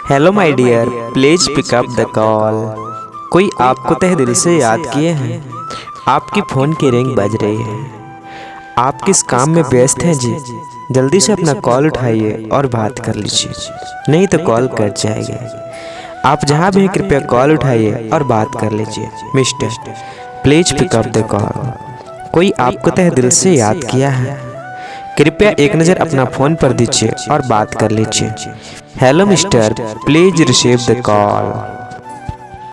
Hello my dear, please pick up the call. कोई आपको तहे दिल से याद किए हैं। आपकी फ़ोन की रिंग बज रही है। आप किस काम में व्यस्त हैं जी? जल्दी से अपना कॉल उठाइए और बात कर लीजिए, नहीं तो कॉल कट जाएगी। आप जहां भी हैं कृपया कॉल उठाइए और बात कर लीजिए। Mister, please pick up the call. कोई आपको तहे दिल से याद किया है। कृपया एक नज़र अपना फ़ोन पर दीजिए और बात कर लीजिए। Hello mister, please receive the call.